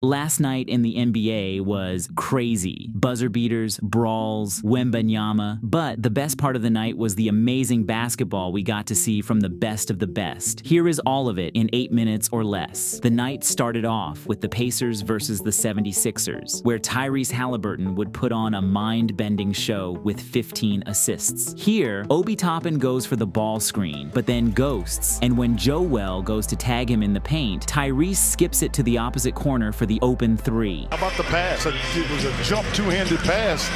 Last night in the NBA was crazy. Buzzer beaters, brawls, 콴²იმე. But the best part of the night was the amazing basketball we got to see from the best of the best. Here is all of it in 8 minutes or less. The night started off with the Pacers versus the 76ers, where Tyrese Halliburton would put on a mind-bending show with 15 assists. Here, Obi Toppin goes for the ball screen, but then ghosts, and when Joel goes to tag him in the paint, Tyrese skips it to the opposite corner for the open three. How about the pass? It was a jump two-handed pass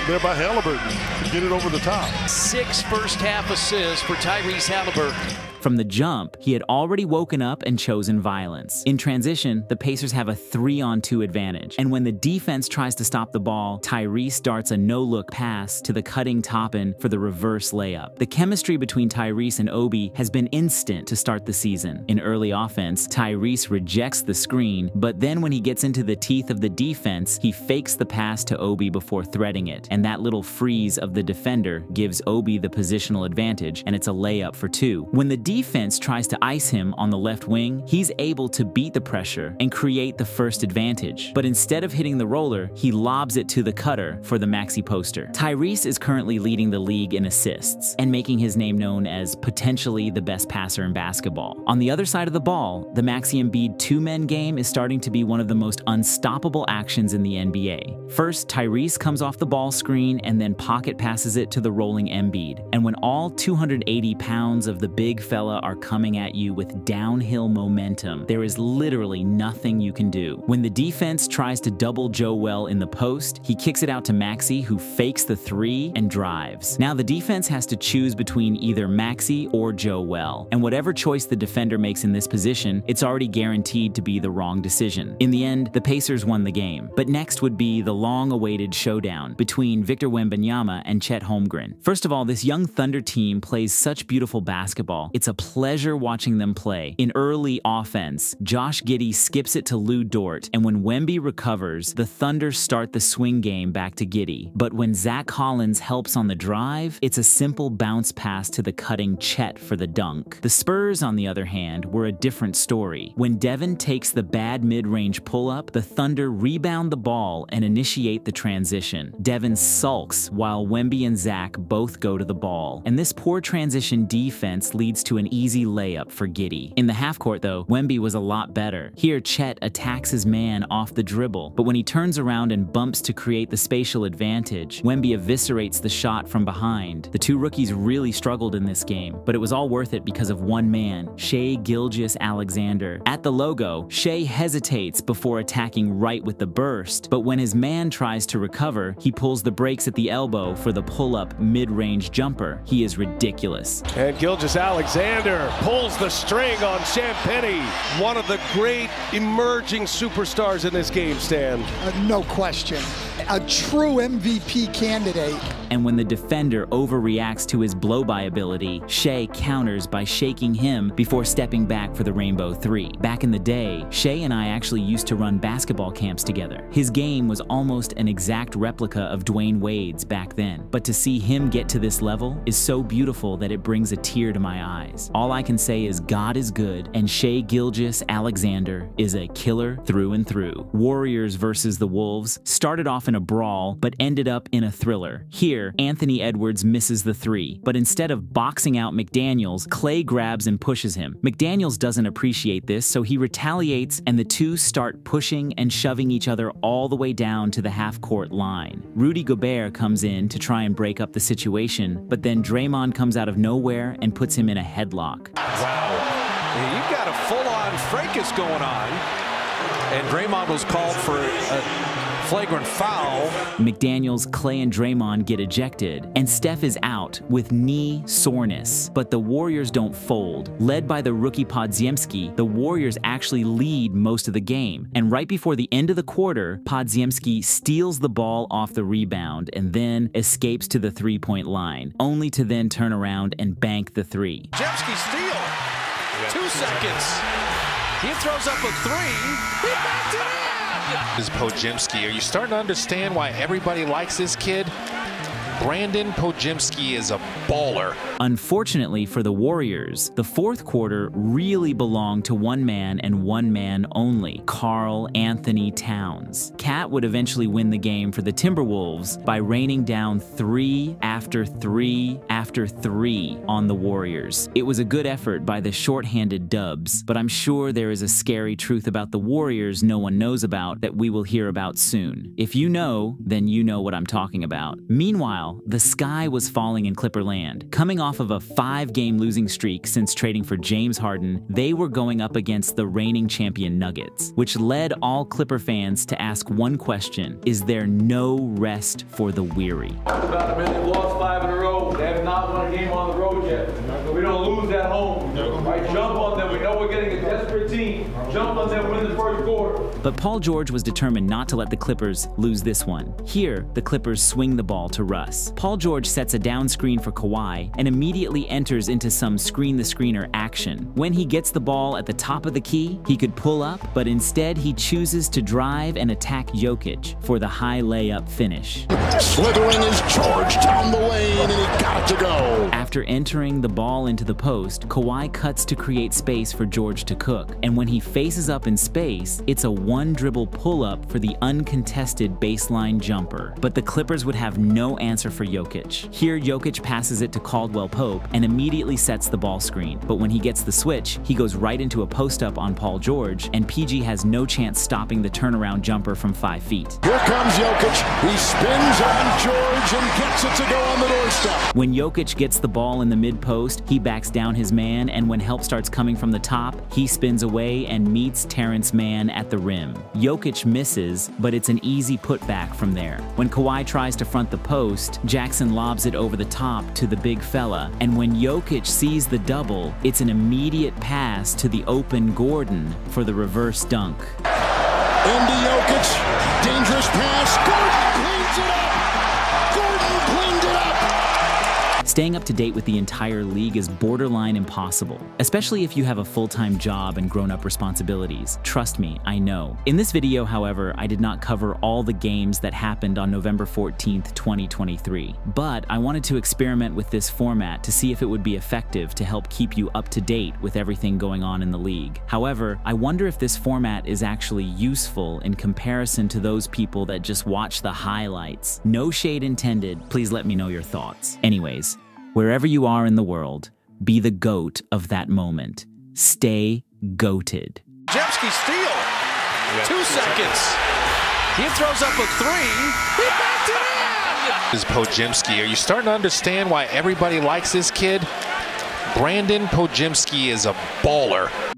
there by Halliburton to get it over the top. 6 first-half assists for Tyrese Halliburton. From the jump, he had already woken up and chosen violence. In transition, the Pacers have a 3-on-2 advantage, and when the defense tries to stop the ball, Tyrese darts a no-look pass to the cutting Toppin for the reverse layup. The chemistry between Tyrese and Obi has been instant to start the season. In early offense, Tyrese rejects the screen, but then when he gets into the teeth of the defense, he fakes the pass to Obi before threading it, and that little freeze of the defender gives Obi the positional advantage, and it's a layup for 2. When the defense tries to ice him on the left wing, he's able to beat the pressure and create the first advantage. But instead of hitting the roller, he lobs it to the cutter for the maxi poster. Tyrese is currently leading the league in assists and making his name known as potentially the best passer in basketball. On the other side of the ball, the Maxey Embiid two-men game is starting to be one of the most unstoppable actions in the NBA. First, Tyrese comes off the ball screen and then pocket passes it to the rolling Embiid. And when all 280 pounds of the big fella are coming at you with downhill momentum, there is literally nothing you can do. When the defense tries to double Joel in the post, he kicks it out to Maxey, who fakes the 3 and drives. Now the defense has to choose between either Maxey or Joel, and whatever choice the defender makes in this position, it's already guaranteed to be the wrong decision. In the end, the Pacers won the game, but next would be the long-awaited showdown between Victor Wembanyama and Chet Holmgren. First of all, this young Thunder team plays such beautiful basketball. It's a pleasure watching them play. In early offense, Josh Giddey skips it to Lou Dort, and when Wemby recovers, the Thunder start the swing game back to Giddey. But when Zach Collins helps on the drive, it's a simple bounce pass to the cutting Chet for the dunk. The Spurs, on the other hand, were a different story. When Devin takes the bad mid-range pull-up, the Thunder rebound the ball and initiate the transition. Devin sulks while Wemby and Zach both go to the ball, and this poor transition defense leads to an easy layup for Giddey. In the half-court, though, Wemby was a lot better. Here, Chet attacks his man off the dribble, but when he turns around and bumps to create the spatial advantage, Wemby eviscerates the shot from behind. The two rookies really struggled in this game, but it was all worth it because of one man, Shai Gilgeous-Alexander. At the logo, Shai hesitates before attacking right with the burst, but when his man tries to recover, he pulls the brakes at the elbow for the pull-up mid-range jumper. He is ridiculous. And Gilgeous-Alexander pulls the string on Champagnie, one of the great emerging superstars in this game, Stan. No question. A true MVP candidate. And when the defender overreacts to his blow-by ability, Shai counters by shaking him before stepping back for the Rainbow 3. Back in the day, Shai and I actually used to run basketball camps together. His game was almost an exact replica of Dwayne Wade's back then. But to see him get to this level is so beautiful that it brings a tear to my eyes. All I can say is God is good, and Shai Gilgeous-Alexander is a killer through and through. Warriors versus the Wolves started off in a brawl, but ended up in a thriller. Here, Anthony Edwards misses the 3, but instead of boxing out McDaniels, Clay grabs and pushes him. McDaniels doesn't appreciate this, so he retaliates, and the two start pushing and shoving each other all the way down to the half-court line. Rudy Gobert comes in to try and break up the situation, but then Draymond comes out of nowhere and puts him in a headlock. Wow. You've got a full-on fracas going on, and Draymond was called for a flagrant foul. McDaniels, Clay, and Draymond get ejected, and Steph is out with knee soreness. But the Warriors don't fold. Led by the rookie Podziemski, the Warriors actually lead most of the game. And right before the end of the quarter, Podziemski steals the ball off the rebound and then escapes to the three-point line, only to then turn around and bank the 3. Podziemski steal. 2 seconds. He throws up a 3. He backed it in. Is Podziemski. Are you starting to understand why everybody likes this kid? ₦²იმე is a baller. Unfortunately for the Warriors, the fourth quarter really belonged to one man and one man only, Karl Anthony Towns. Cat would eventually win the game for the Timberwolves by raining down 3 after 3 after 3 on the Warriors. It was a good effort by the shorthanded Dubs, but I'm sure there is a scary truth about the Warriors no one knows about that we will hear about soon. If you know, then you know what I'm talking about. Meanwhile, the sky was falling in Clipperland. Coming off of a 5-game losing streak since trading for James Harden, they were going up against the reigning champion Nuggets, which led all Clipper fans to ask one question: is there no rest for the weary? About them, they've lost 5 in a row. They have not won a game on the road yet. We don't lose at home. Right, jump on them. We know we're getting a desperate team. Jump on them, win the first quarter. But Paul George was determined not to let the Clippers lose this one. Here, the Clippers swing the ball to Russ. Paul George sets a down screen for Kawhi and immediately enters into some screen-the-screener action. When he gets the ball at the top of the key, he could pull up, but instead he chooses to drive and attack Jokic for the high layup finish. Slithering is George down the lane, and he got to go. After entering the ball into the post, Kawhi cuts to create space for George to cook, and when he faces up in space, it's a one-dribble pull-up for the uncontested baseline jumper. But the Clippers would have no answer for Jokic. Here, Jokic passes it to Caldwell Pope and immediately sets the ball screen. But when he gets the switch, he goes right into a post-up on Paul George, and PG has no chance stopping the turnaround jumper from 5 feet. Here comes Jokic. He spins on George and gets it to go on the doorstep. When Jokic gets the ball in the mid-post, he backs down his man, and when help starts coming from the top, he spins away and meets Terrence Mann at the rim. Jokic misses, but it's an easy putback from there. When Kawhi tries to front the post, Jackson lobs it over the top to the big fella, and when Jokic sees the double, it's an immediate pass to the open Gordon for the reverse dunk. Into Jokic. Dangerous pass. Gordon cleans it up. Gordon cleaned it up. Staying up to date with the entire league is borderline impossible, especially if you have a full-time job and grown-up responsibilities. Trust me, I know. In this video, however, I did not cover all the games that happened on November 14th, 2023. But I wanted to experiment with this format to see if it would be effective to help keep you up to date with everything going on in the league. However, I wonder if this format is actually useful in comparison to those people that just watch the highlights. No shade intended. Please let me know your thoughts. Anyways, wherever you are in the world, be the GOAT of that moment. Stay goated. Jemski steal. 2 seconds. He throws up a 3. He backed it in. Is Podziemski. Are you starting to understand why everybody likes this kid? ¹ is a baller.